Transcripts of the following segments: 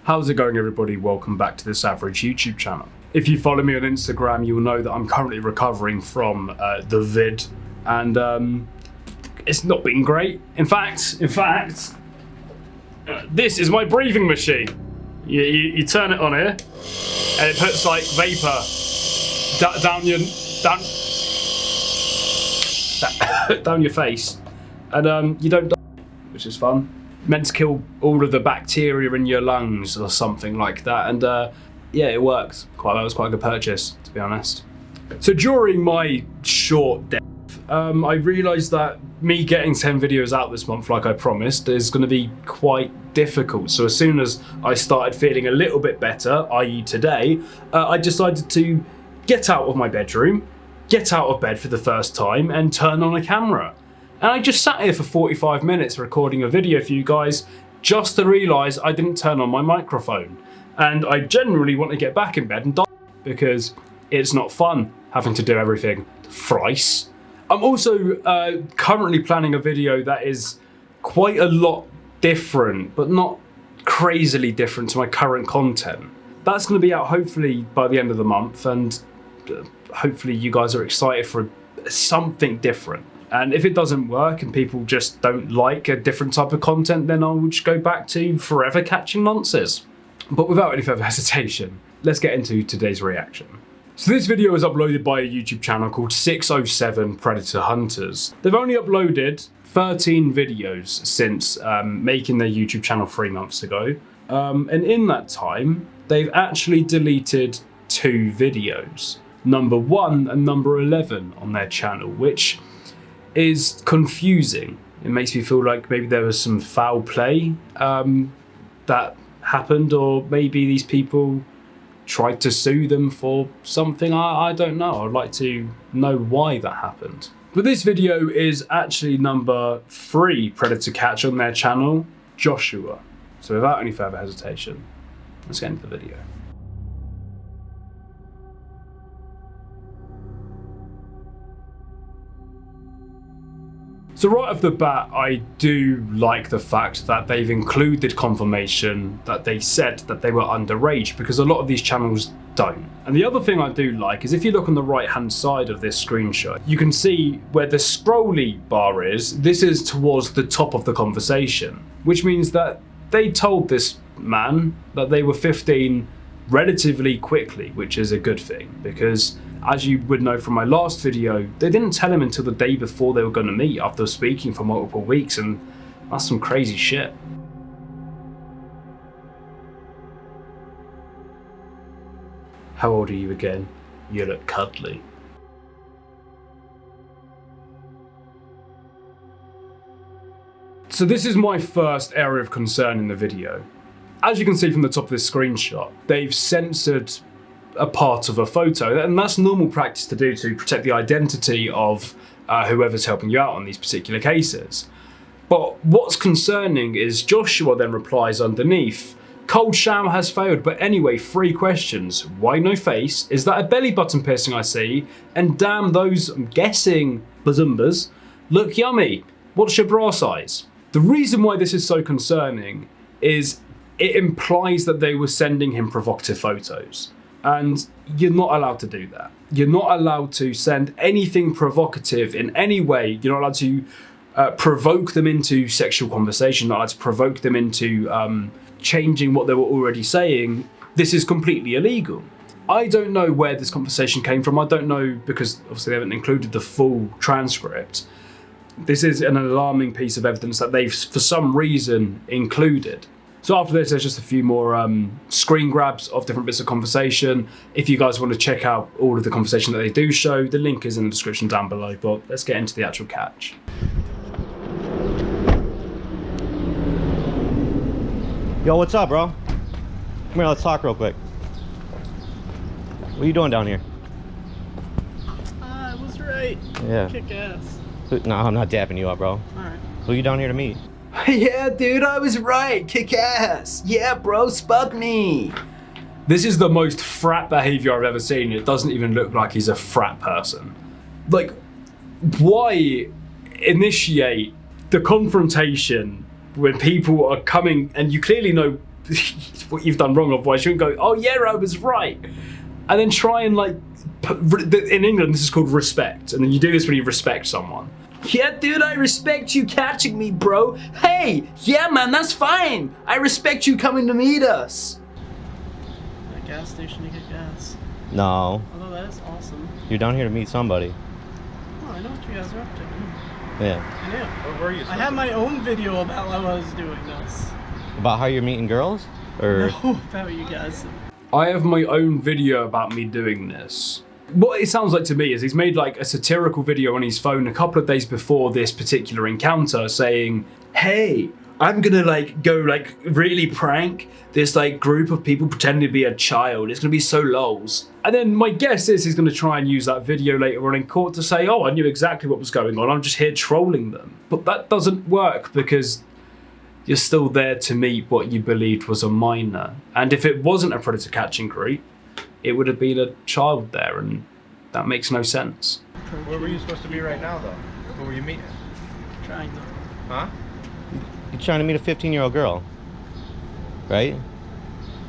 How's it going, everybody? Welcome back to this average YouTube channel. If you follow me on Instagram, you'll know that I'm currently recovering from the vid, and it's not been great. In fact, this is my breathing machine. You turn it on here, and it puts like vapor down your face, and you don't die, which is fun. Meant to kill all of the bacteria in your lungs or something like that, and yeah, it works quite well. It was quite a good purchase, to be honest. So during my short death, I realised that me getting 10 videos out this month, like I promised, is going to be quite difficult. So as soon as I started feeling a little bit better, i.e. today, I decided to get out of my bedroom, get out of bed for the first time, and turn on a camera. And I just sat here for 45 minutes recording a video for you guys just to realise I didn't turn on my microphone. And I generally want to get back in bed and die because it's not fun having to do everything thrice. I'm also currently planning a video that is quite a lot different, but not crazily different to my current content. That's going to be out hopefully by the end of the month, and hopefully you guys are excited for something different. And if it doesn't work and people just don't like a different type of content, then I will just go back to forever catching monsters. But without any further hesitation, let's get into today's reaction. So this video is uploaded by a YouTube channel called 607 Predator Hunters. They've only uploaded 13 videos since making their YouTube channel 3 months ago. And in that time, they've actually deleted 2 videos, number 1 and number 11 on their channel, which is confusing. It makes me feel like maybe there was some foul play that happened, or maybe these people tried to sue them for something. I don't know. I'd like to know why that happened. But this video is actually number 3 Predator catch on their channel, Joshua. So without any further hesitation, let's get into the video. So right off the bat, I do like the fact that they've included confirmation that they said that they were underage, because a lot of these channels don't. And the other thing I do like is if you look on the right hand side of this screenshot, you can see where the scrolly bar is. This is towards the top of the conversation, which means that they told this man that they were 15 relatively quickly, which is a good thing, because as you would know from my last video, they didn't tell him until the day before they were going to meet after speaking for multiple weeks, and that's some crazy shit. How old are you again? You look cuddly. So this is my first area of concern in the video. As you can see from the top of this screenshot, they've censored a part of a photo, and that's normal practice to do to protect the identity of whoever's helping you out on these particular cases. But what's concerning is Joshua then replies underneath, "Cold shower has failed, but anyway, 3 questions. Why no face? Is that a belly button piercing I see? And damn, those, I'm guessing, bazumbas, look yummy. What's your bra size?" The reason why this is so concerning is it implies that they were sending him provocative photos. And you're not allowed to do that. You're not allowed to send anything provocative in any way. You're not allowed to provoke them into sexual conversation, not allowed to provoke them into changing what they were already saying. This is completely illegal. I don't know where this conversation came from. I don't know, because obviously they haven't included the full transcript. This is an alarming piece of evidence that they've, for some reason, included. So after this, there's just a few more screen grabs of different bits of conversation. If you guys want to check out all of the conversation that they do show, the link is in the description down below, but let's get into the actual catch. Yo, what's up, bro? Come here, let's talk real quick. What are you doing down here? I was right. Yeah. Kick ass. No, I'm not dapping you up, bro. Alright. Who are you down here to meet? Yeah, dude, I was right. Kick ass. Yeah, bro, spud me. This is the most frat behavior I've ever seen. It doesn't even look like he's a frat person. Like, why initiate the confrontation when people are coming and you clearly know what you've done wrong. Otherwise, you wouldn't go, oh yeah, I was right. And then try and like, in England, this is called respect. And then you do this when you respect someone. Yeah, dude, I respect you catching me, bro. Hey, yeah, man, that's fine. I respect you coming to meet us. At a gas station to get gas. No. Although that is awesome. You're down here to meet somebody. Oh, I know what you guys are up to. Yeah. I know. Where were you? I have my own video about how I was doing this. About how you're meeting girls? Or No, about you guys. I have my own video about me doing this. What it sounds like to me is he's made like a satirical video on his phone a couple of days before this particular encounter saying, hey, I'm gonna like go like really prank this like group of people pretending to be a child. It's gonna be so lols. And then my guess is he's gonna try and use that video later on in court to say, oh, I knew exactly what was going on. I'm just here trolling them. But that doesn't work because you're still there to meet what you believed was a minor. And if it wasn't a predator catching group, it would have been a child there, and that makes no sense. Where were you supposed to be right now, though? Who were you meeting? Trying to. Huh? you're trying to meet a 15-year-old girl, right?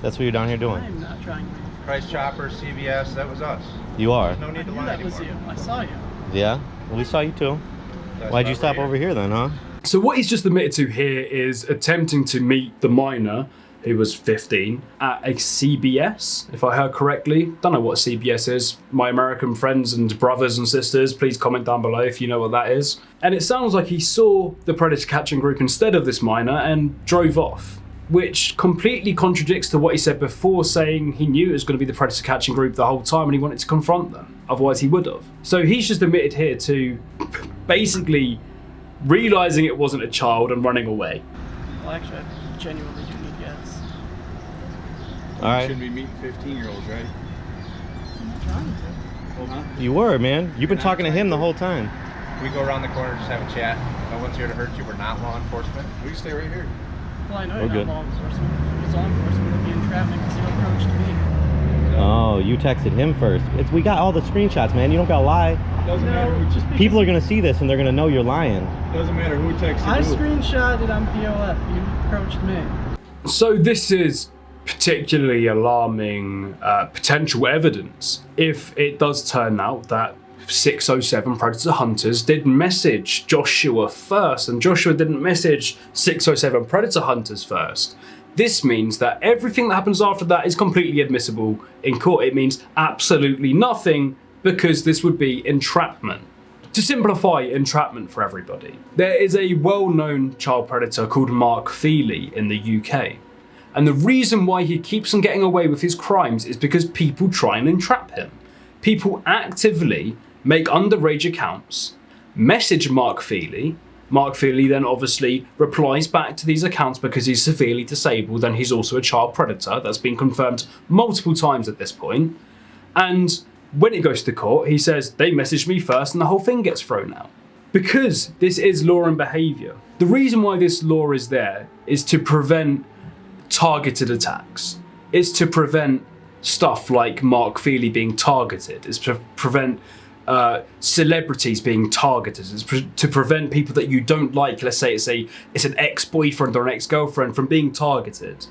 That's what you're down here doing. I'm not trying to. Price Chopper, CVS, that was us. You are. There's no I need to knew lie that anymore. was you. I saw you. Yeah? Well, we saw you too. That's Why'd why you stop we're over here then, huh? So what he's just admitted to here is attempting to meet the minor, who was 15, at a CBS, if I heard correctly. Don't know what CBS is. My American friends and brothers and sisters, please comment down below if you know what that is. And it sounds like he saw the predator catching group instead of this minor and drove off, which completely contradicts to what he said before, saying he knew it was going to be the predator catching group the whole time and he wanted to confront them. Otherwise he would have. So he's just admitted here to basically realizing it wasn't a child and running away. Well, actually, I genuinely do need gas. All right. Shouldn't be meeting 15-year-olds, right? I'm not trying to. Well, huh? You were, man. You've been You're not talking to him trying the to. whole time. We go around the corner, just have a chat. No one's here to hurt you. We're not law enforcement. We can stay right here. Well, I know We're you're good. not law enforcement. If it was law enforcement, it'd be in traffic because you approached me. Oh, you texted him first. We got all the screenshots, man. You don't gotta lie. Doesn't matter No, who. just because People are gonna see this and they're gonna know you're lying. Doesn't matter who texted I who. screenshotted on POF. You approached me. So this is particularly alarming potential evidence if it does turn out that 607 Predator Hunters did message Joshua first and Joshua didn't message 607 Predator Hunters first. This means that everything that happens after that is completely admissible in court. It means absolutely nothing because this would be entrapment. To simplify entrapment for everybody, there is a well-known child predator called Mark Feely in the UK. And the reason why he keeps on getting away with his crimes is because people try and entrap him. People actively make underage accounts, message Mark Feely. Mark Feely then obviously replies back to these accounts because he's severely disabled and he's also a child predator. That's been confirmed multiple times at this point. And when it goes to court, he says, they messaged me first and the whole thing gets thrown out. Because this is law and behaviour. The reason why this law is there is to prevent targeted attacks. It's to prevent stuff like Mark Feely being targeted. It's to prevent celebrities being targeted. It's to prevent people that you don't like, let's say it's an ex-boyfriend or an ex-girlfriend, from being targeted.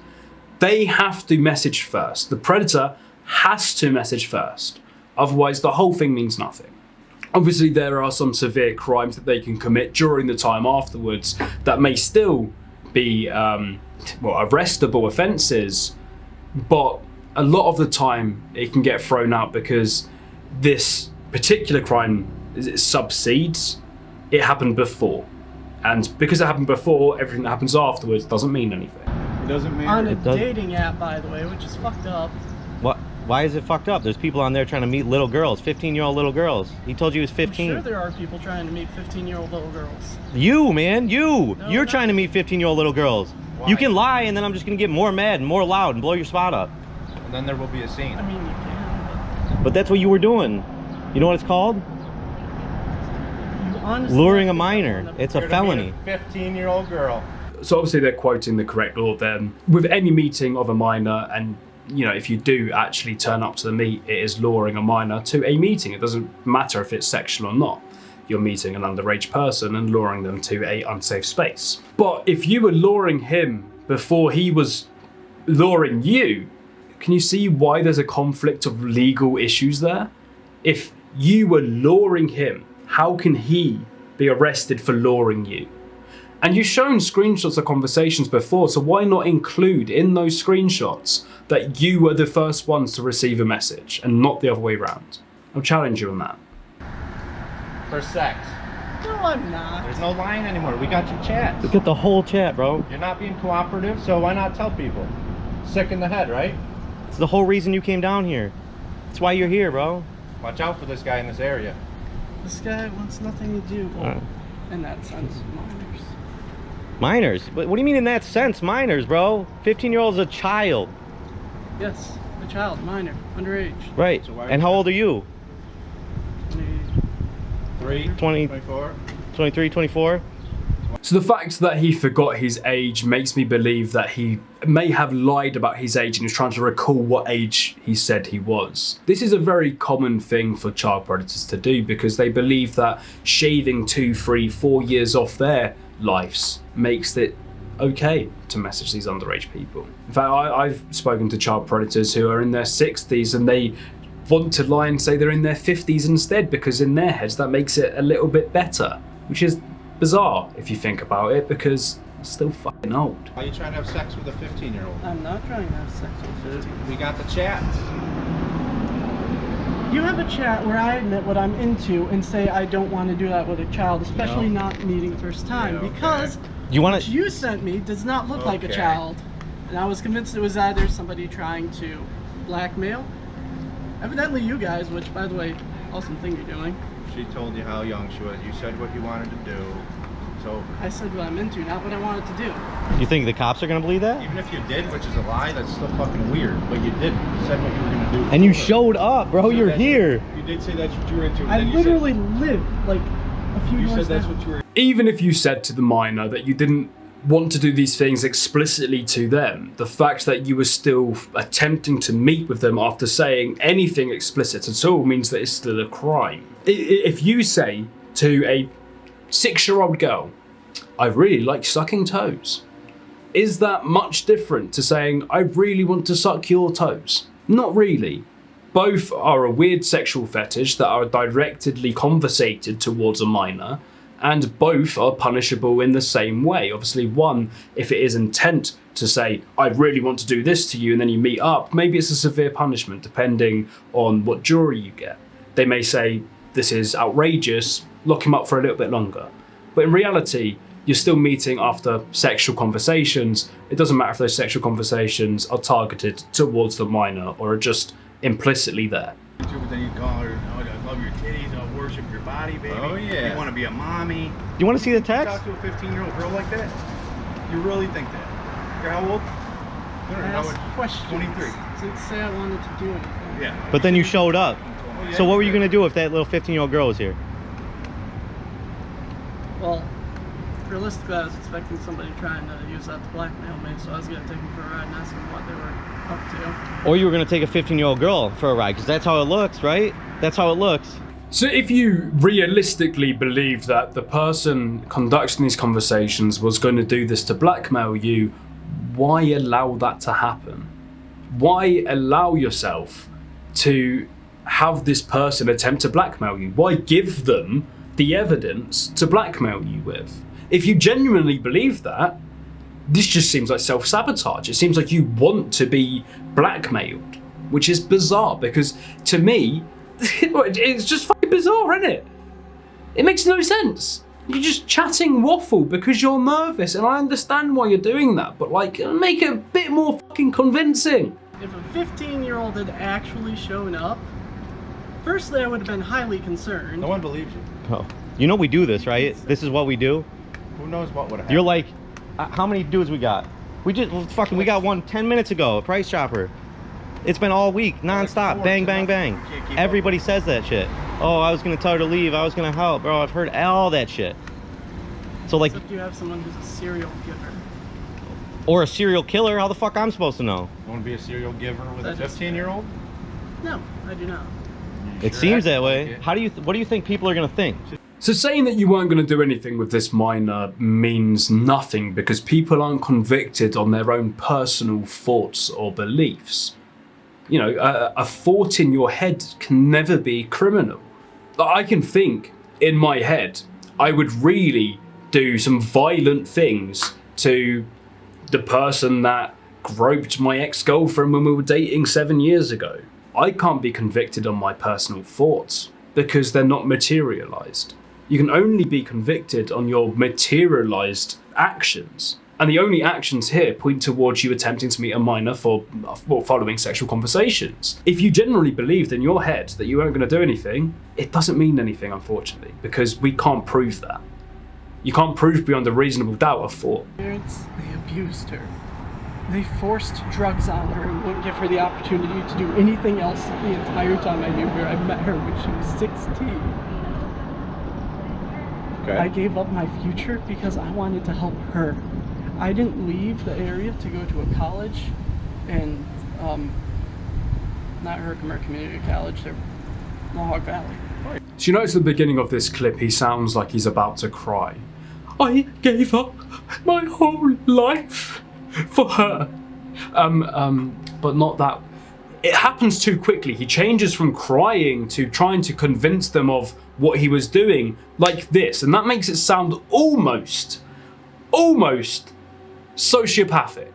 They have to message first. The predator has to message first. Otherwise, the whole thing means nothing. Obviously, there are some severe crimes that they can commit during the time afterwards that may still be arrestable offences, but a lot of the time it can get thrown out because this particular crime subsedes. It happened before, and because it happened before, everything that happens afterwards doesn't mean anything. It doesn't matter. On a It does- dating app, by the way, which is fucked up. What? Why is it fucked up? There's people on there trying to meet little girls, 15-year-old little girls. He told you he was I'm 15. sure there are people trying to meet 15-year-old little girls. You, man, you. No, You're no. trying to meet 15-year-old little girls. Why? You can lie, and then I'm just gonna get more mad and more loud and blow your spot up. And then there will be a scene. I mean, you can, But that's what you were doing. You know what it's called? but you honestly Luring a have to minor. know It's You're a gonna meet felony. a 15-year-old girl. So obviously they're quoting the correct law then. With any meeting of a minor, and if you do actually turn up to the meet, it is luring a minor to a meeting. It doesn't matter if it's sexual or not. You're meeting an underage person and luring them to a unsafe space. But if you were luring him before he was luring you, can you see why there's a conflict of legal issues there? If you were luring him, how can he be arrested for luring you? And you've shown screenshots of conversations before, so why not include in those screenshots that you were the first ones to receive a message and not the other way around? I'll challenge you on that. For sex. No, I'm not. There's no lying anymore. We got your chats. Look at the whole chat, bro. You're not being cooperative, so why not tell people? Sick in the head, right? It's the whole reason you came down here. That's why you're here, bro. Watch out for this guy in this area. This guy wants nothing to do. Well, in that sense, minors. Minors? What do you mean in that sense? Minors, bro. 15-year-old's a child. Yes, a child, minor, underage. Right. So why are And you- how old are you? 3, 20, 24. 23, 24? So the fact that he forgot his age makes me believe that he may have lied about his age and was trying to recall what age he said he was. This is a very common thing for child predators to do because they believe that shaving 2, 3, 4 years off their lives makes it okay to message these underage people. In fact, I've spoken to child predators who are in their 60s and they want to lie and say they're in their 50s instead because in their heads that makes it a little bit better, which is bizarre if you think about it because it's still fucking old. Why are you trying to have sex with a 15-year-old? I'm not trying to have sex with 15. We got the chats. You have a chat where I admit what I'm into and say I don't want to do that with a child, especially No. not meeting first time, Yeah, okay. because You want what to... you sent me does not look like a Okay. child. And I was convinced it was either somebody trying to blackmail. Evidently you guys, which by the way, awesome thing you're doing. She told you how young she was. You said what you wanted to do. It's over. I said what I'm into, not what I wanted to do. You think the cops are going to believe that? Even if you did, which is a lie, that's still fucking weird. But you didn't. You said what you were gonna do. And you showed up, bro. So You're that's here. You did say that's what you were into. and I then you literally live like a few You doors said that's down. what you were. Even if you said to the minor that you didn't want to do these things explicitly to them, the fact that you were still attempting to meet with them after saying anything explicit at all means that it's still a crime. If you say to a 6-year-old girl, I really like sucking toes, is that much different to saying, I really want to suck your toes? Not really. Both are a weird sexual fetish that are directly conversated towards a minor, and both are punishable in the same way. Obviously, one, if it is intent to say, I really want to do this to you, and then you meet up, maybe it's a severe punishment depending on what jury you get. They may say, this is outrageous, lock him up for a little bit longer. But in reality, you're still meeting after sexual conversations. It doesn't matter if those sexual conversations are targeted towards the minor or are just implicitly there. But then you call her, oh, I love your titties, I'll worship your body, baby. Oh, yeah. You want to be a mommy. You want to see the You text? talk to a 15-year-old girl like that? You really think that? You're how old? I No, how asked old? questions. 23. Didn't say I wanted to do anything. Yeah. But then you showed up. Oh, yeah. So what were you going to do if that little 15-year-old girl was here? Well, realistically, I was expecting somebody trying to use that to blackmail me, so I was going to take them for a ride and ask them what they were up to. Or you were going to take a 15-year-old girl for a ride, because that's how it looks, right? That's how it looks. So if you realistically believe that the person conducting these conversations was going to do this to blackmail you, why allow that to happen? Why allow yourself to have this person attempt to blackmail you? Why give them the evidence to blackmail you with? If you genuinely believe that, this just seems like self-sabotage. It seems like you want to be blackmailed, which is bizarre because to me, it's just fucking bizarre, isn't it? It makes no sense. You're just chatting waffle because you're nervous, and I understand why you're doing that, but like, make it a bit more fucking convincing. If a 15-year-old had actually shown up, firstly, I would have been highly concerned. No one believes you. Oh. You know we do this, right? This is what we do. Who knows what would have happened? You're like, how many dudes we got? We got one 10 minutes ago, a Price Chopper. It's been all week, nonstop, bang, bang, bang. Everybody says that shit. Oh, I was gonna tell her to leave, I was gonna help. Bro, I've heard all that shit. So like, Except you have someone who's a serial giver. or a serial killer, how the fuck I'm supposed to know? You want to be a serial giver with a That is 15-year-old? No, I do not. It seems that way. How do you, what do you think people are gonna think? So saying that you weren't going to do anything with this minor means nothing because people aren't convicted on their own personal thoughts or beliefs. You know, a thought in your head can never be criminal. I can think in my head, I would really do some violent things to the person that groped my ex-girlfriend when we were dating 7 years ago. I can't be convicted on my personal thoughts because they're not materialized. You can only be convicted on your materialized actions. And the only actions here point towards you attempting to meet a minor for following sexual conversations. If you generally believed in your head that you weren't going to do anything, it doesn't mean anything, unfortunately, because we can't prove that. You can't prove beyond a reasonable doubt a thought. Parents, they abused her. They forced drugs on her and wouldn't give her the opportunity to do anything else the entire time I knew her. I met her when she was 16. Okay. I gave up my future because I wanted to help her. I didn't leave the area to go to a college, and not Herkimer Community College, they're Mohawk Valley. So you notice at the beginning of this clip, he sounds like he's about to cry. I gave up my whole life for her. But not that. It happens too quickly. He changes from crying to trying to convince them of what he was doing like this. And that makes it sound almost sociopathic.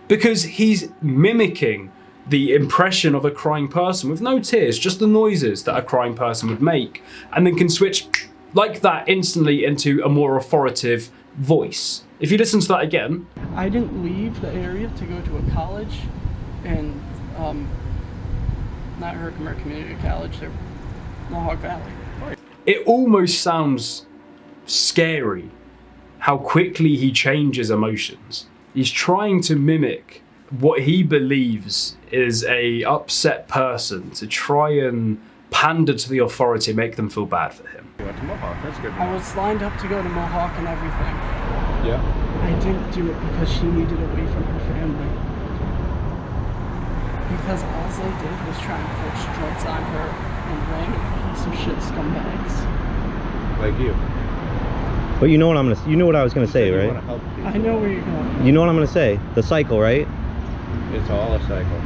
Because he's mimicking the impression of a crying person with no tears, just the noises that a crying person would make, and then can switch like that instantly into a more authoritative voice. If you listen to that again. I didn't leave the area to go to a college, and not Herkimer Community College, they're Mohawk Valley. It almost sounds scary how quickly he changes emotions. He's trying to mimic what he believes is a upset person to try and pander to the authority, make them feel bad for him. You went to Mohawk, that's good. I was lined up to go to Mohawk and everything. Yeah. I didn't do it because she needed away from her family. Because all they did was try and push drugs on her and random piece of shit scumbags. Like you. But you know what I was gonna say, You right? wanna help people. I know where you're going. You know what I'm gonna say? The cycle, right? It's all a cycle.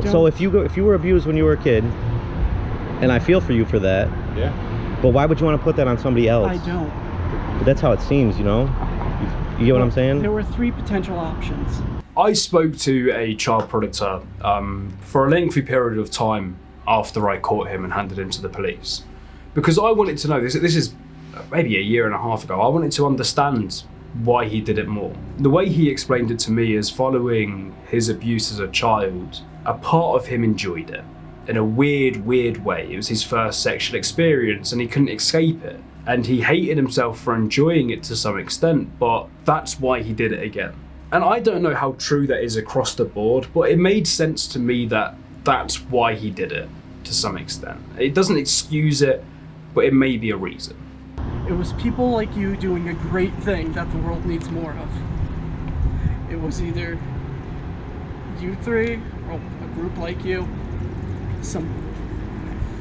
So if you were abused when you were a kid, and I feel for you for that, Yeah. but why would you want to put that on somebody else? I don't. But that's how it seems, you know? You get what I'm saying? There were 3 potential options. I spoke to a child predator for a lengthy period of time after I caught him and handed him to the police. Because I wanted to know, this is maybe a year and a half ago, I wanted to understand why he did it more. The way he explained it to me is following his abuse as a child, a part of him enjoyed it in a weird way. It was his first sexual experience and he couldn't escape it. And he hated himself for enjoying it to some extent, but that's why he did it again. And I don't know how true that is across the board, but it made sense to me that that's why he did it to some extent. It doesn't excuse it, but it may be a reason. It was people like you doing a great thing that the world needs more of. It was either you 3, or a group like you, some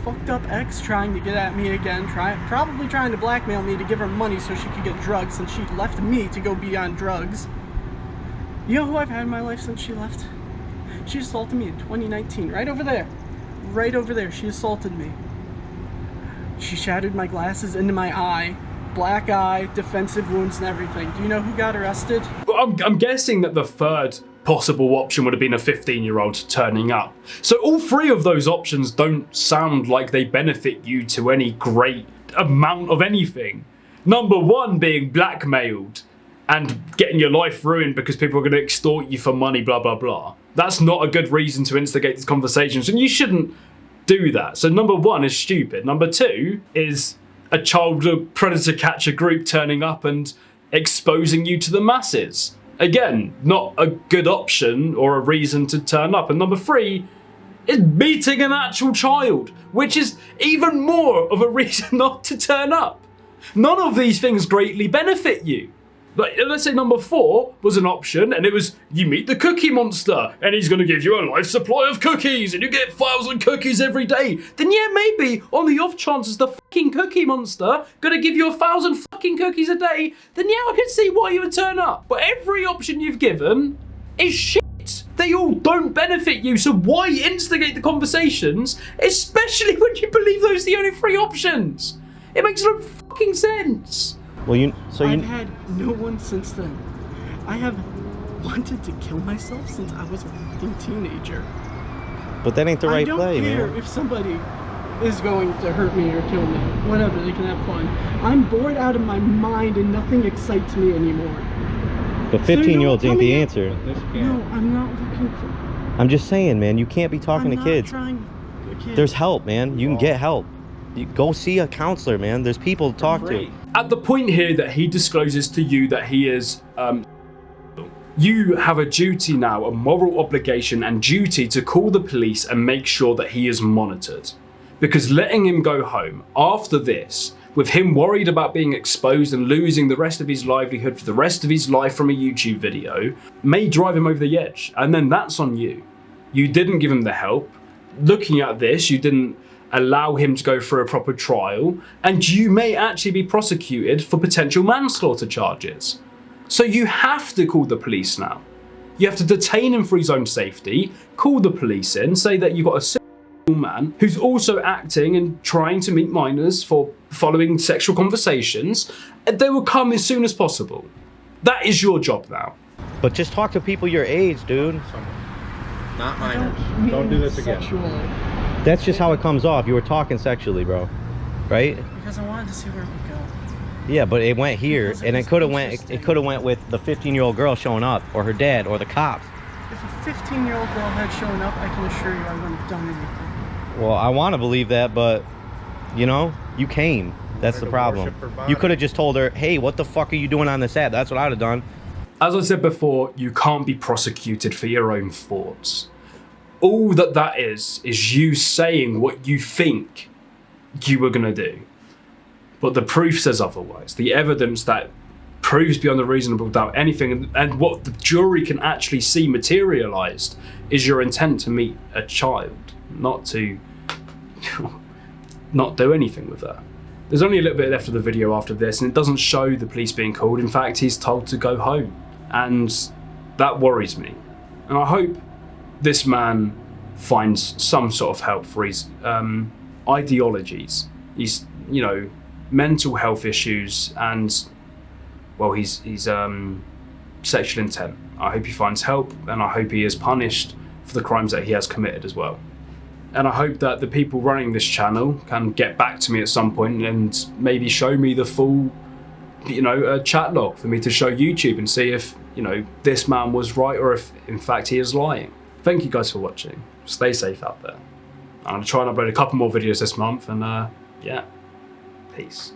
fucked up ex trying to get at me again, probably trying to blackmail me to give her money so she could get drugs, and she left me to go be on drugs. You know who I've had in my life since she left? She assaulted me in 2019, right over there. Right over there, she assaulted me. She shattered my glasses into my eye, black eye, defensive wounds and everything. Do you know who got arrested? I'm guessing that the third possible option would have been a 15-year-old turning up. So all 3 of those options don't sound like they benefit you to any great amount of anything. Number 1 being blackmailed and getting your life ruined because people are going to extort you for money, blah, blah, blah. That's not a good reason to instigate these conversations, and you shouldn't do that. So number 1 is stupid. Number 2 is a child predator catcher group turning up and exposing you to the masses. Again, not a good option or a reason to turn up. And number 3 is beating an actual child, which is even more of a reason not to turn up. None of these things greatly benefit you. Like, let's say number 4 was an option, and it was, you meet the Cookie Monster, and he's gonna give you a life supply of cookies, and you get 1,000 cookies every day. Then yeah, maybe, on the off chance is the fucking Cookie Monster gonna give you 1,000 fucking cookies a day, then yeah, I can see why you would turn up. But every option you've given is shit. They all don't benefit you, so why instigate the conversations, especially when you believe those are the only 3 options? It makes no fucking sense. Well, I've had no one since then. I have wanted to kill myself since I was a fucking teenager. But that ain't the right play, man. I don't care if somebody is going to hurt me or kill me. Whatever, they can have fun. I'm bored out of my mind and nothing excites me anymore. But 15-year-olds ain't the answer. No, I'm not looking for... I'm just saying, man, you can't be talking to kids. Kids. There's help, man. You can get help. You go see a counselor, man. There's people to talk to. At the point here that he discloses to you that he is, you have a duty now, a moral obligation and duty to call the police and make sure that he is monitored. Because letting him go home after this, with him worried about being exposed and losing the rest of his livelihood for the rest of his life from a YouTube video, may drive him over the edge. And then that's on you. You didn't give him the help. Looking at this, you didn't allow him to go through a proper trial, and you may actually be prosecuted for potential manslaughter charges. So you have to call the police now. You have to detain him for his own safety, call the police in, say that you've got a sexual man who's also acting and trying to meet minors for following sexual conversations, and they will come as soon as possible. That is your job now. But just talk to people your age, dude. Not minors. Don't do this again. That's just how it comes off. You were talking sexually, bro. Right? Because I wanted to see where it would go. Yeah, but it went here, and it could have went. interesting. It could have went with the 15-year-old girl showing up, or her dad, or the cops. If a 15-year-old girl had shown up, I can assure you I wouldn't have done anything. Well, I want to believe that, but you know, you came. That's the problem. You could have just told her, "Hey, what the fuck are you doing on this app?" That's what I'd have done. As I said before, you can't be prosecuted for your own thoughts. All that is you saying what you think you were gonna do. But the proof says otherwise. The evidence that proves beyond a reasonable doubt anything, and what the jury can actually see materialized is your intent to meet a child, not to not do anything with her. There's only a little bit left of the video after this, and it doesn't show the police being called. In fact, he's told to go home, and that worries me. And I hope this man finds some sort of help for his ideologies, his, you know, mental health issues, and well, his sexual intent. I hope he finds help, and I hope he is punished for the crimes that he has committed as well. And I hope that the people running this channel can get back to me at some point and maybe show me the full, you know, chat log for me to show YouTube and see if, you know, this man was right or if in fact he is lying. Thank you guys for watching. Stay safe out there. I'm gonna try and upload a couple more videos this month, and yeah, peace.